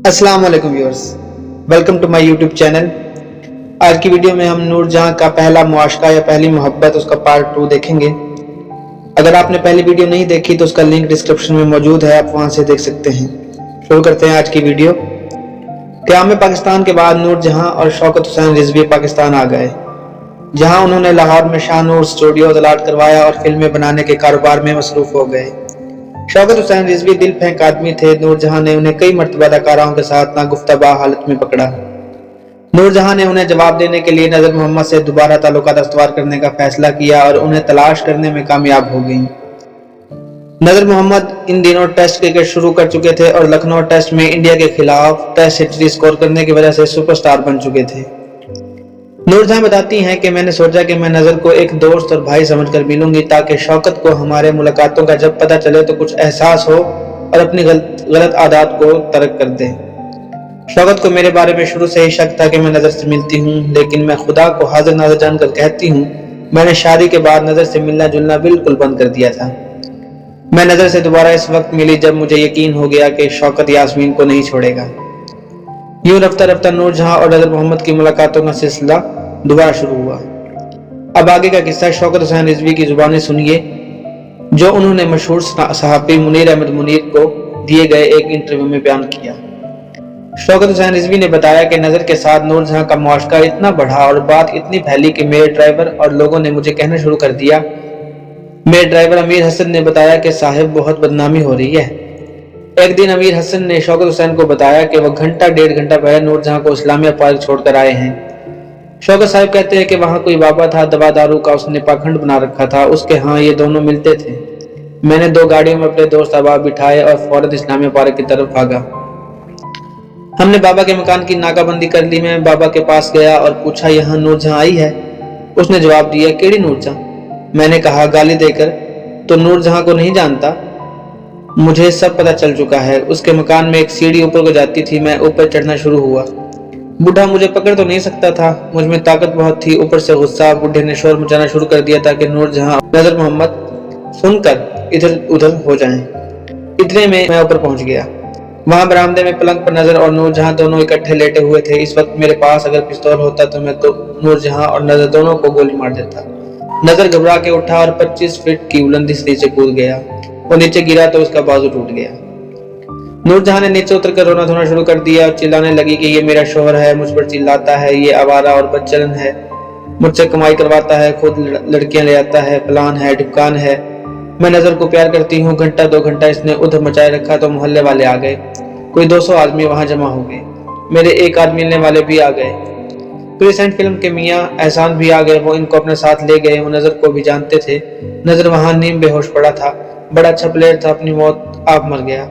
अस्सलाम वालेकुम viewers, welcome to my YouTube channel. आज की वीडियो में हम नूर जहां का पहला मुआशका या पहली मोहब्बत उसका पार्ट 2 देखेंगे। अगर आपने पहली वीडियो नहीं देखी तो उसका लिंक डिस्क्रिप्शन में मौजूद है, आप वहां से देख सकते हैं। शुरू करते हैं आज की वीडियो। क़याम पाकिस्तान के बाद नूर जहां और शौकत हुसैन रिजवी पाकिस्तान आ गए, जहां उन्होंने लाहौर में शाहनूर स्टूडियो तलाट करवाया और फिल्में बनाने के कारोबार में मसरूफ हो गए। शौकत हुसैन रिजवी दिल फेंक आदमी थे। नूरजहां ने उन्हें कई मर्तबा अदाकाराओं के साथ नागुफ्ता हालत में पकड़ा। नूरजहां ने उन्हें जवाब देने के लिए नजर मोहम्मद से दोबारा ताल्लुकात अस्तवार करने का फैसला किया और उन्हें तलाश करने में कामयाब हो गई। नजर मोहम्मद इन दिनों टेस्ट क्रिकेट शुरू कर चुके थे और लखनऊ टेस्ट में इंडिया के खिलाफ टेस्ट सेंचुरी स्कोर करने की वजह से सुपरस्टार बन चुके थे। नूरजहां बताती हैं कि मैंने सोचा कि मैं नजर को एक दोस्त और भाई समझकर मिलूंगी ताकि शौकत को हमारे मुलाकातों का जब पता चले तो कुछ एहसास हो और अपनी गलत आदत को तर्क कर दे। शौकत को मेरे बारे में शुरू से ही शक था कि मैं नजर से मिलती हूँ, लेकिन मैं खुदा को हाजिर नाज़िर जानकर कहती हूँ, मैंने शादी के बाद नजर से मिलना जुलना बिल्कुल बंद कर दिया था। मैं नजर से दोबारा इस वक्त मिली जब मुझे यकीन हो गया कि शौकत यास्मीन को नहीं छोड़ेगा। यूं रफ्ता रफ्ता नूरजहां और नजर मोहम्मद की मुलाकातों का सिलसिला दोबारा शुरू हुआ। अब आगे का किस्सा शौकत हुसैन रिजवी की जुबानी सुनिए, जो उन्होंने मशहूर सहाफ़ी मुनीर अहमद मुनीर को दिए गए एक इंटरव्यू में बयान किया। शौकत हुसैन रिजवी ने बताया कि नजर के साथ नूरजहां का मुआशका इतना बढ़ा और बात इतनी फैली कि मेरे ड्राइवर और लोगों ने मुझे कहना शुरू कर दिया। मेरे ड्राइवर अमीर हसन ने बताया कि साहिब बहुत बदनामी हो रही है। एक दिन अमीर हसन ने शौकत हुसैन को बताया कि वह घंटा डेढ़ घंटा पहले नूरजहां को इस्लामिया पार्क छोड़कर आए हैं। शौकत साहब कहते हैं कि वहां कोई बाबा था, दवा दारू का उसने पाखंड बना रखा था। उसके यहाँ ये दोनों मिलते थे। मैंने 2 गाड़ियों में अपने दोस्त अहबाब बिठाए और फौरन इस्लामिया पार्क की तरफ भागा। हमने बाबा के मकान की नाकाबंदी कर ली। मैं बाबा के पास गया और पूछा, यहाँ नूरजहां आई है? उसने जवाब दिया, केड़ी नूरजहां? मैंने कहा गाली देकर, तो नूरजहां को नहीं जानता? मुझे सब पता चल चुका है। उसके मकान में एक सीढ़ी ऊपर को जाती थी। मैं ऊपर चढ़ना शुरू हुआ। बूढ़ा मुझे पकड़ तो नहीं सकता था, मुझ में ताकत बहुत थी। ऊपर से गुस्सा। बूढ़े ने शोर मचाना शुरू कर दिया ताकि नूरजहां नजर मोहम्मद सुनकर इधर उधर हो जाएं। इतने में मैं ऊपर पहुंच गया। वहां बरामदे में पलंग पर नजर और नूरजहां दोनों इकट्ठे लेटे हुए थे। इस वक्त मेरे पास अगर पिस्तौल होता तो मैं तो नूरजहां और नजर दोनों को गोली मार देता। नजर घबरा के उठा और 25 फीट की बुलंदी से नीचे कूद गया। वो नीचे गिरा तो उसका बाजू टूट गया। नूरजहां ने नीचे उतरकर रोना धोना शुरू कर दिया और चिल्लाने लगी कि ये मेरा शोहर है, मुझ पर चिल्लाता है, ये आवारा और बदचलन है, मुझसे कमाई करवाता है, खुद लड़कियां ले आता है, फलान है, ढिपकान है। मैं नजर को प्यार करती हूँ। घंटा 2 घंटा इसने उधर मचाए रखा तो मोहल्ले वाले आ गए। कोई 200 आदमी वहां जमा हो गए। मेरे एक आदमी मिलने वाले भी आ गए। क्रिसेंट फिल्म के मियाँ एहसान भी आ गए। वो इनको अपने साथ ले गए। वो नजर को भी जानते थे। नजर वहां नीम बेहोश पड़ा था। बड़ा अच्छा प्लेयर था, अपनी मौत आप मर गया।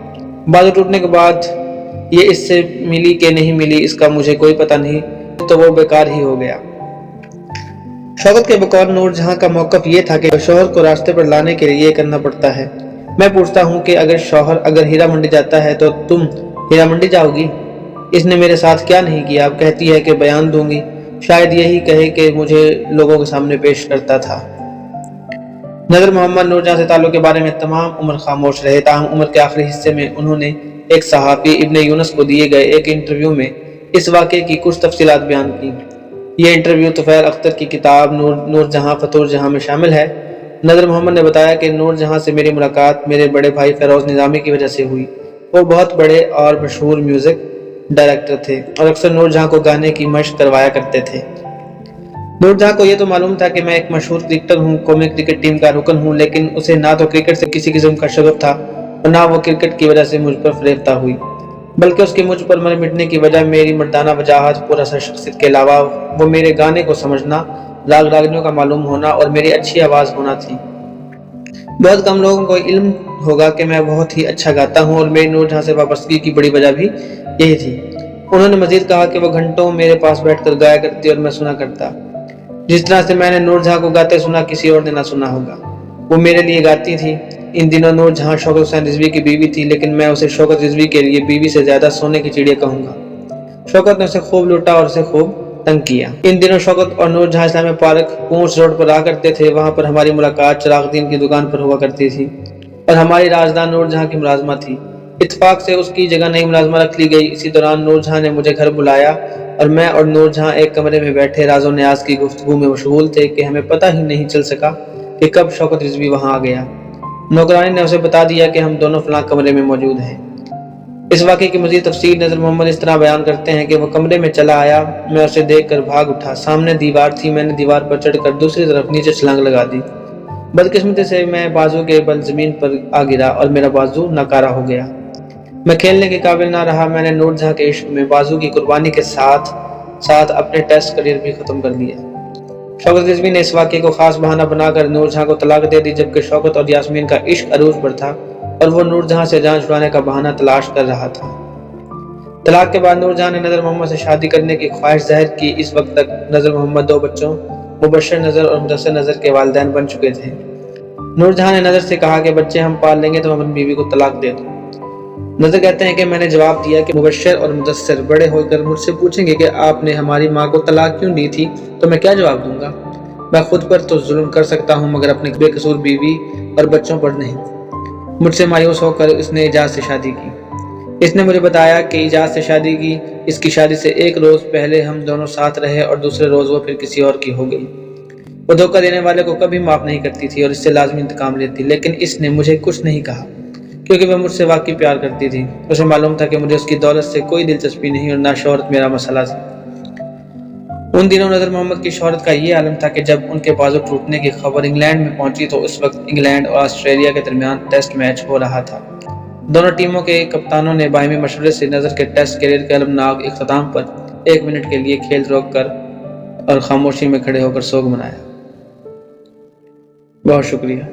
बाजू टूटने के बाद ये इससे मिली कि नहीं मिली इसका मुझे कोई पता नहीं, तो वो बेकार ही हो गया। शौकत के बकौल नूरजहां का मौकफ ये था कि शौहर को रास्ते पर लाने के लिए ये करना पड़ता है। मैं पूछता हूँ कि अगर शौहर अगर हीरा मंडी जाता है तो तुम हीरा मंडी जाओगी? इसने मेरे साथ क्या नहीं किया। अब कहती है कि बयान दूंगी। शायद यही कहे कि मुझे लोगों के सामने पेश करता था। नजर मोहम्मद नूरजहां से ताल्लुक के बारे में तमाम उम्र खामोश रहे। ताहम उम्र के आखिरी हिस्से में उन्होंने एक सहाफ़ी इब्ने यूनुस को दिए गए एक इंटरव्यू में इस वाक़े की कुछ तफसीलात बयान की। यह इंटरव्यू तुफ़ैल अख्तर की किताब नूरजहां फतूर जहां में शामिल है। नजर मोहम्मद ने बताया कि नूरजहां से मेरी मुलाकात मेरे बड़े भाई फ़ैरोज़ निज़ामी की वजह से हुई। वो बहुत बड़े और मशहूर म्यूज़िक डायरेक्टर थे और अक्सर नूरजहां को गाने की मशक करवाया करते थे। नूरजहां को यह तो मालूम था कि मैं एक मशहूर क्रिकेटर हूँ, कौमी क्रिकेट टीम का रुकन हूँ, लेकिन उसे ना तो क्रिकेट से किसी किस्म का शगफ था और ना वो क्रिकेट की वजह से मुझ पर फरेफ्ता हुई, बल्कि उसकी मुझ पर मर मिटने की वजह मेरी मर्दाना वजाहत, पूरा शख्सियत के अलावा वो मेरे गाने को समझना, राग रागनियों का मालूम होना और मेरी अच्छी आवाज़ होना थी। बहुत कम लोगों को इल्म होगा कि मैं बहुत ही अच्छा गाता हूँ और मेरी नूरजहां से वाबस्तगी की बड़ी वजह भी यही थी। उन्होंने मजीद कहा कि वह घंटों मेरे पास बैठकर गाया करती और मैं सुना करता। जिस तरह से मैंने नूरजहां को गाते सुना किसी और ने ना सुना होगा। वो मेरे लिए गाती थी। इन दिनों नूरजहां शौकत हुसैन रिजवी की बीवी थी, लेकिन मैं उसे शौकत रिजवी के लिए बीवी से ज्यादा सोने की चिड़िया कहूंगा। शौकत ने उसे खूब लूटा और उसे खूब तंग किया। इन दिनों शौकत और नूरजहां इस्लामिया पार्क पूंछ रोड पर आ करते थे। वहां पर हमारी मुलाकात चिरागुद्दीन की दुकान पर हुआ करती थी और हमारी राजदान नूरजहां की मुलाजमा थी। इत्तेफाक से उसकी जगह नई मुलाजमा रख ली गई। इसी दौरान नूर जहां ने मुझे घर बुलाया और मैं और नूर जहां एक कमरे में बैठे राजो न्याज की गुफ्तगू में मशगूल थे कि हमें पता ही नहीं चल सका कि कब शौकत रिजवी वहां आ गया। नौकरानी ने उसे बता दिया कि हम दोनों फलां कमरे में मौजूद हैं। इस वाक़े की मज़ीद तफसीर नज़र मोहम्मद इस तरह बयान करते हैं कि वो कमरे में चला आया, मैं उसे देख कर भाग उठा। सामने दीवार थी, मैंने दीवार पर चढ़कर दूसरी तरफ नीचे छलांग लगा दी। बदकिस्मती से मैं बाजू के बल जमीन पर आ गिरा और मेरा बाजू नाकारा हो गया। मैं खेलने के काबिल ना रहा। मैंने नूर जहां के इश्क में बाजू की कुर्बानी के साथ साथ अपने टेस्ट करियर भी खत्म कर दिया। शौकत रिजवी ने इस वाक़े को खास बहाना बनाकर नूर जहां को तलाक दे दी, जबकि शौकत और यास्मीन का इश्क अरूज पर था और वो नूर जहां से जान छुड़ाने का बहाना तलाश कर रहा था। तलाक के बाद नूर जहां ने नज़र मोहम्मद से शादी करने की ख्वाहिश जाहिर की। इस वक्त तक नज़र मोहम्मद 2 बच्चों मुबश्शिर नज़र और मुदस्सिर नज़र के वालिदैन बन चुके थे। नूर जहां ने नज़र से कहा कि बच्चे हम पाल लेंगे तो अपनी बीवी को तलाक दे दो। नज़र कहते हैं कि मैंने जवाब दिया कि मुबश्शिर और मुदस्सिर बड़े होकर मुझसे पूछेंगे कि आपने हमारी माँ को तलाक क्यों दी थी, तो मैं क्या जवाब दूंगा? मैं खुद पर तो जुल्म कर सकता हूँ मगर अपनी बेकसूर बीवी और बच्चों पर नहीं। मुझसे मायूस होकर इसने इजाज़ से शादी की। इसने मुझे बताया कि इजाज़ से शादी की। इसकी शादी से एक रोज़ पहले हम दोनों साथ रहे और दूसरे रोज़ वो फिर किसी और की हो गई। वो धोखा देने वाले को कभी माफ़ नहीं करती थी और इससे लाजमी इंतकाम लेती, लेकिन इसने मुझे कुछ नहीं कहा क्योंकि वह मुझसे वाकई प्यार करती थी। उसे मालूम था कि मुझे उसकी दौलत से कोई दिलचस्पी नहीं और ना शोहरत मेरा मसला था। उन दिनों नज़र मोहम्मद की शोहरत का ये आलम था कि जब उनके बाजू टूटने की खबर इंग्लैंड में पहुंची तो उस वक्त इंग्लैंड और ऑस्ट्रेलिया के दरमियान टेस्ट मैच हो रहा था। दोनों टीमों के कप्तानों ने बाहिमी मशवरे से नज़र के टेस्ट कैरियर के अलमनाक इख्तिताम पर 1 मिनट के लिए खेल रोक कर और खामोशी में खड़े होकर सोग मनाया। बहुत शुक्रिया।